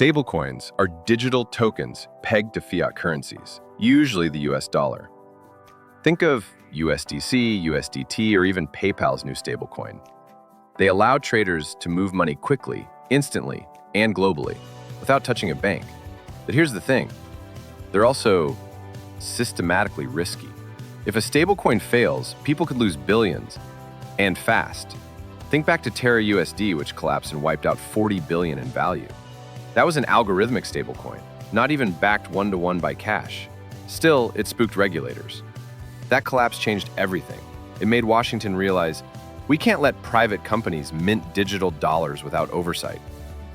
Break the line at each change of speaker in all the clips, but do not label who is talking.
Stablecoins are digital tokens pegged to fiat currencies, usually the US dollar. Think of USDC, USDT, or even PayPal's new stablecoin. They allow traders to move money quickly, instantly, and globally, without touching a bank. But here's the thing, they're also systematically risky. If a stablecoin fails, people could lose billions, and fast. Think back to Terra USD, which collapsed and wiped out $40 billion in value. That was an algorithmic stablecoin, not even backed one-to-one by cash. Still, it spooked regulators. That collapse changed everything. It made Washington realize, we can't let private companies mint digital dollars without oversight.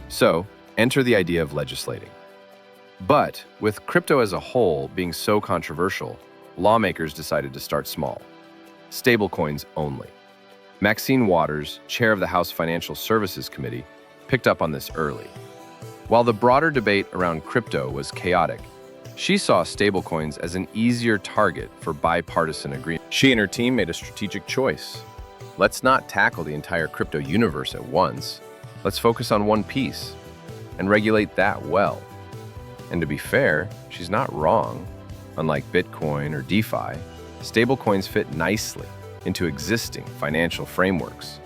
So, enter the idea of legislating. But, with crypto as a whole being so controversial, lawmakers decided to start small. Stablecoins only. Maxine Waters, chair of the House Financial Services Committee, picked up on this early. While the broader debate around crypto was chaotic, she saw stablecoins as an easier target for bipartisan agreement. She and her team made a strategic choice. Let's not tackle the entire crypto universe at once. Let's focus on one piece and regulate that well. And to be fair, she's not wrong. Unlike Bitcoin or DeFi, stablecoins fit nicely into existing financial frameworks.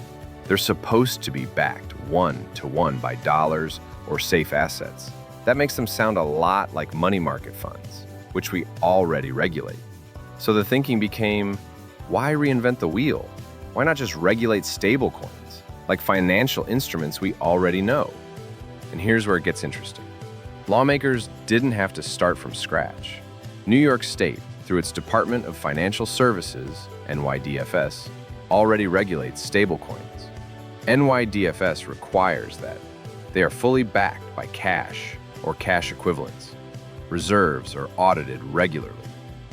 They're supposed to be backed one-to-one by dollars or safe assets. That makes them sound a lot like money market funds, which we already regulate. So the thinking became, why reinvent the wheel? Why not just regulate stablecoins, like financial instruments we already know? And here's where it gets interesting. Lawmakers didn't have to start from scratch. New York State, through its Department of Financial Services, NYDFS, already regulates stablecoins. NYDFS requires that they are fully backed by cash or cash equivalents. Reserves are audited regularly.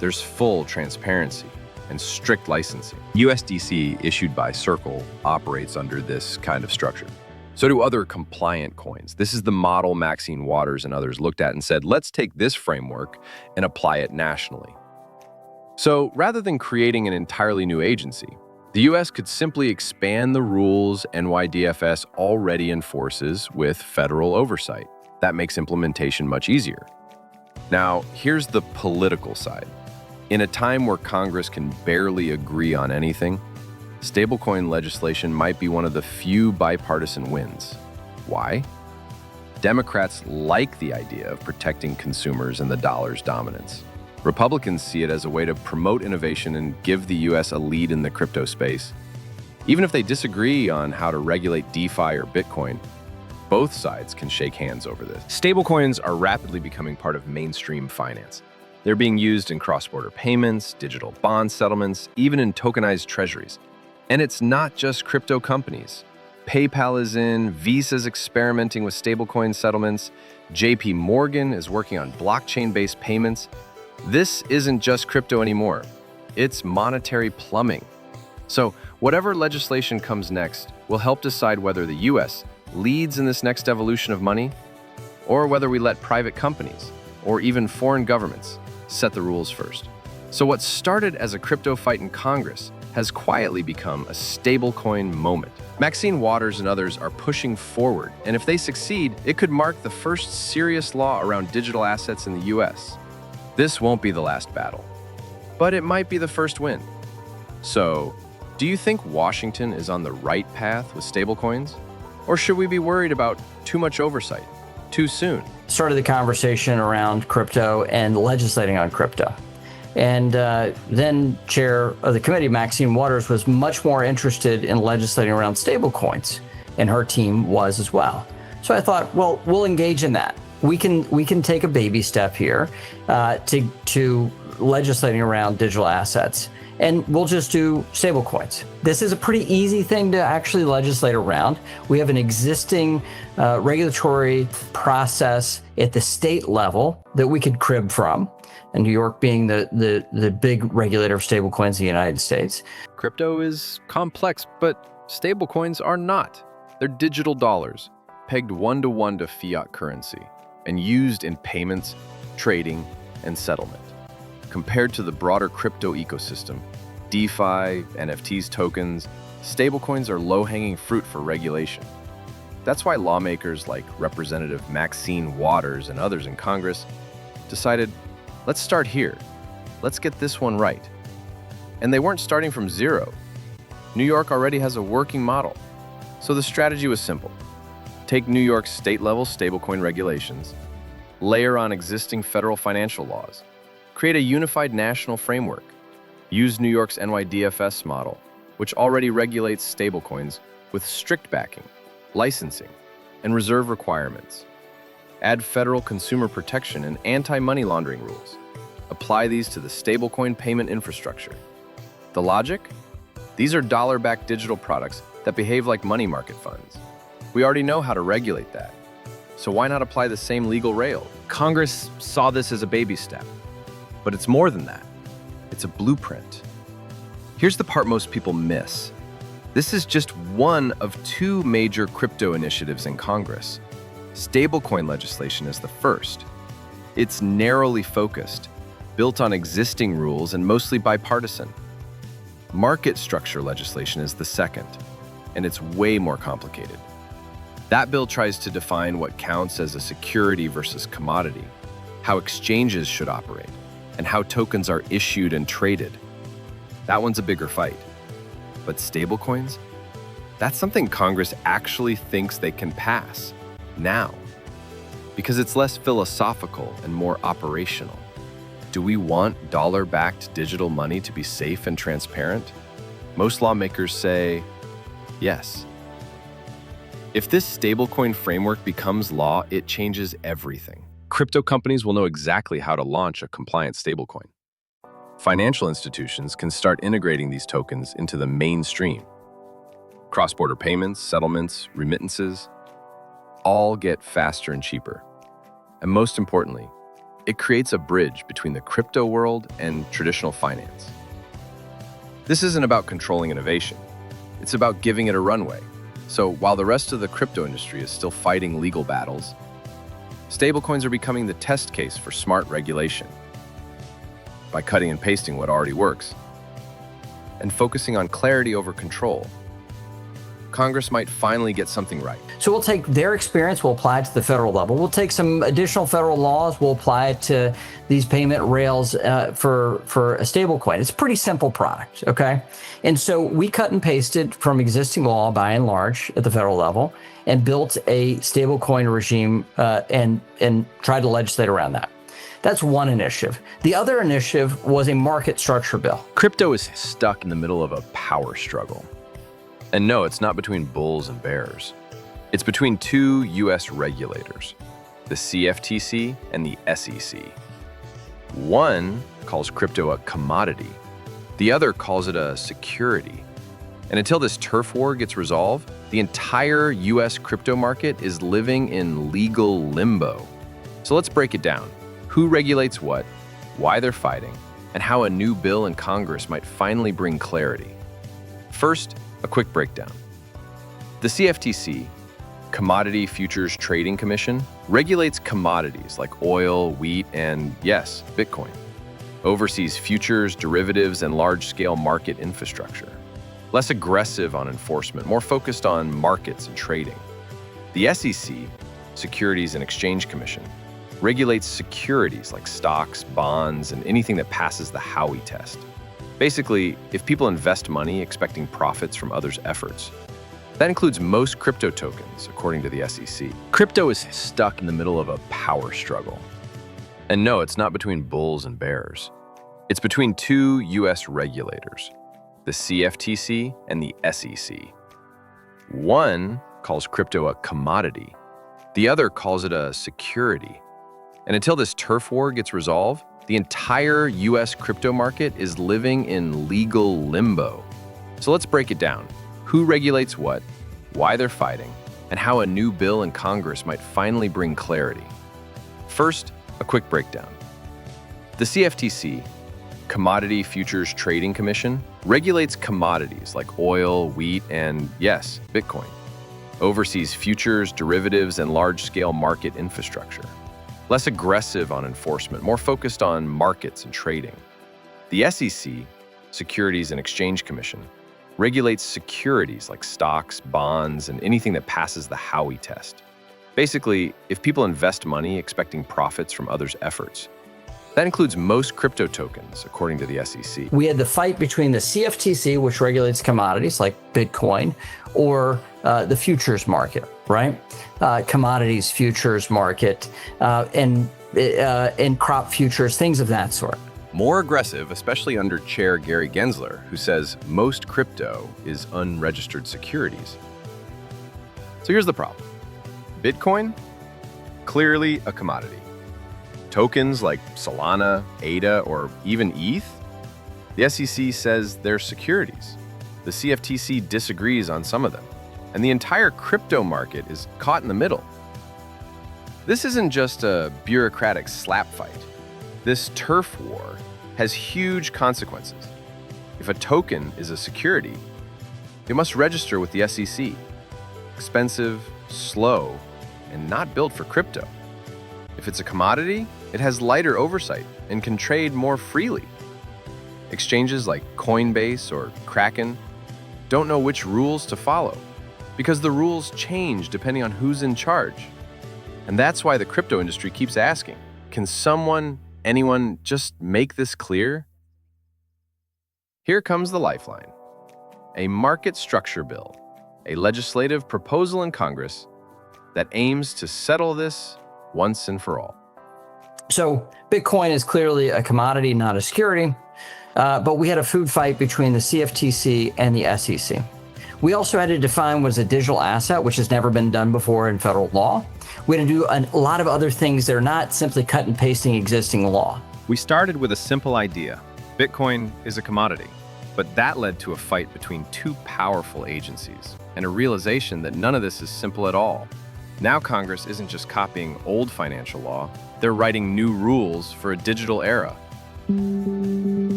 There's full transparency and strict licensing. USDC, issued by Circle, operates under this kind of structure. So do other compliant coins. This is the model Maxine Waters and others looked at and said, let's take this framework and apply it nationally. So rather than creating an entirely new agency, the US could simply expand the rules NYDFS already enforces with federal oversight. That makes implementation much easier. Now, here's the political side. In a time where Congress can barely agree on anything, stablecoin legislation might be one of the few bipartisan wins. Why? Democrats like the idea of protecting consumers and the dollar's dominance. Republicans see it as a way to promote innovation and give the US a lead in the crypto space. Even if they disagree on how to regulate DeFi or Bitcoin, both sides can shake hands over this. Stablecoins are rapidly becoming part of mainstream finance. They're being used in cross-border payments, digital bond settlements, even in tokenized treasuries. And it's not just crypto companies. PayPal is in, Visa's experimenting with stablecoin settlements, JP Morgan is working on blockchain-based payments. This isn't just crypto anymore. It's monetary plumbing. So whatever legislation comes next will help decide whether the US leads in this next evolution of money, or whether we let private companies, or even foreign governments, set the rules first. So what started as a crypto fight in Congress has quietly become a stablecoin moment. Maxine Waters and others are pushing forward, and if they succeed, it could mark the first serious law around digital assets in the US. This won't be the last battle, but it might be the first win. So, do you think Washington is on the right path with stablecoins? Or should we be worried about too much oversight, too soon?
Started the conversation around crypto and legislating on crypto. And then chair of the committee, Maxine Waters, was much more interested in legislating around stablecoins, and her team was as well. So I thought, well, we'll engage in that. We can take a baby step here to legislating around digital assets, and we'll just do stablecoins. This is a pretty easy thing to actually legislate around. We have an existing regulatory process at the state level that we could crib from, and New York being the big regulator of stablecoins in the United States.
Crypto is complex, but stablecoins are not. They're digital dollars, pegged one-to-one to fiat currency, and used in payments, trading, and settlement. Compared to the broader crypto ecosystem, DeFi, NFTs, tokens, stablecoins are low-hanging fruit for regulation. That's why lawmakers like Representative Maxine Waters and others in Congress decided, let's start here. Let's get this one right. And they weren't starting from zero. New York already has a working model. So the strategy was simple. Take New York's state-level stablecoin regulations, layer on existing federal financial laws, create a unified national framework, use New York's NYDFS model, which already regulates stablecoins with strict backing, licensing, and reserve requirements. Add federal consumer protection and anti-money laundering rules. Apply these to the stablecoin payment infrastructure. The logic? These are dollar-backed digital products that behave like money market funds. We already know how to regulate that. So why not apply the same legal rail? Congress saw this as a baby step. But it's more than that. It's a blueprint. Here's the part most people miss. This is just one of two major crypto initiatives in Congress. Stablecoin legislation is the first. It's narrowly focused, built on existing rules and mostly bipartisan. Market structure legislation is the second, and it's way more complicated. That bill tries to define what counts as a security versus commodity, how exchanges should operate, and how tokens are issued and traded. That one's a bigger fight. But stablecoins? That's something Congress actually thinks they can pass now, because it's less philosophical and more operational. Do we want dollar-backed digital money to be safe and transparent? Most lawmakers say yes. If this stablecoin framework becomes law, it changes everything. Crypto companies will know exactly how to launch a compliant stablecoin. Financial institutions can start integrating these tokens into the mainstream. Cross-border payments, settlements, remittances, all get faster and cheaper. And most importantly, it creates a bridge between the crypto world and traditional finance. This isn't about controlling innovation. It's about giving it a runway. So while the rest of the crypto industry is still fighting legal battles, stablecoins are becoming the test case for smart regulation. By cutting and pasting what already works and focusing on clarity over control, Congress might finally get something right.
So we'll take their experience, we'll apply it to the federal level. We'll take some additional federal laws, we'll apply it to these payment rails for a stablecoin. It's a pretty simple product, okay? And so we cut and pasted from existing law by and large at the federal level and built a stablecoin regime and tried to legislate around that. That's one initiative. The other initiative was a market structure bill.
Crypto is stuck in the middle of a power struggle. And no, it's not between bulls and bears. It's between two U.S. regulators, the CFTC and the SEC. One calls crypto a commodity. The other calls it a security. And until this turf war gets resolved, the entire U.S. crypto market is living in legal limbo. So let's break it down. Who regulates what, why they're fighting, and how a new bill in Congress might finally bring clarity. First, a quick breakdown. The CFTC, Commodity Futures Trading Commission, regulates commodities like oil, wheat, and, yes, Bitcoin. Oversees futures, derivatives, and large-scale market infrastructure. Less aggressive on enforcement, more focused on markets and trading. The SEC, Securities and Exchange Commission, regulates securities like stocks, bonds, and anything that passes the Howey test. Basically, if people invest money expecting profits from others' efforts. That includes most crypto tokens, according to the SEC. Crypto is stuck in the middle of a power struggle. And no, it's not between bulls and bears. It's between two U.S. regulators, the CFTC and the SEC. One calls crypto a commodity. The other calls it a security. And until this turf war gets resolved, the entire U.S. crypto market is living in legal limbo. So let's break it down. Who regulates what, why they're fighting, and how a new bill in Congress might finally bring clarity. First, a quick breakdown. The CFTC, Commodity Futures Trading Commission, regulates commodities like oil, wheat, and, yes, Bitcoin. Oversees futures, derivatives, and large-scale market infrastructure. Less aggressive on enforcement, more focused on markets and trading. The SEC, Securities and Exchange Commission, regulates securities like stocks, bonds, and anything that passes the Howey test. Basically, if people invest money expecting profits from others' efforts, that includes most crypto tokens, according to the SEC.
We had the fight between the CFTC, which regulates commodities like Bitcoin, or the futures market, right? Commodities futures market, and crop futures, things of that sort.
More aggressive, especially under Chair Gary Gensler, who says most crypto is unregistered securities. So here's the problem. Bitcoin, clearly a commodity. Tokens like Solana, ADA, or even ETH, the SEC says they're securities. The CFTC disagrees on some of them, and the entire crypto market is caught in the middle. This isn't just a bureaucratic slap fight. This turf war has huge consequences. If a token is a security, it must register with the SEC. Expensive, slow, and not built for crypto. If it's a commodity, it has lighter oversight and can trade more freely. Exchanges like Coinbase or Kraken don't know which rules to follow because the rules change depending on who's in charge. And that's why the crypto industry keeps asking, can anyone just make this clear? Here comes the lifeline. A market structure bill, a legislative proposal in Congress that aims to settle this once and for all.
So Bitcoin is clearly a commodity, not a security, but we had a food fight between the CFTC and the SEC. We also had to define what is a digital asset, which has never been done before in federal law. We had to do a lot of other things that are not simply cut and pasting existing law.
We started with a simple idea. Bitcoin is a commodity, but that led to a fight between two powerful agencies and a realization that none of this is simple at all. Now Congress isn't just copying old financial law, they're writing new rules for a digital era.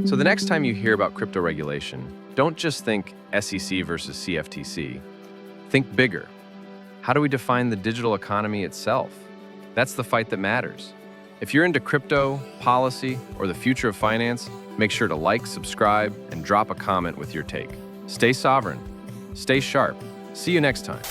So the next time you hear about crypto regulation, don't just think SEC versus CFTC. Think bigger. How do we define the digital economy itself? That's the fight that matters. If you're into crypto, policy, or the future of finance, make sure to like, subscribe, and drop a comment with your take. Stay sovereign. Stay sharp. See you next time.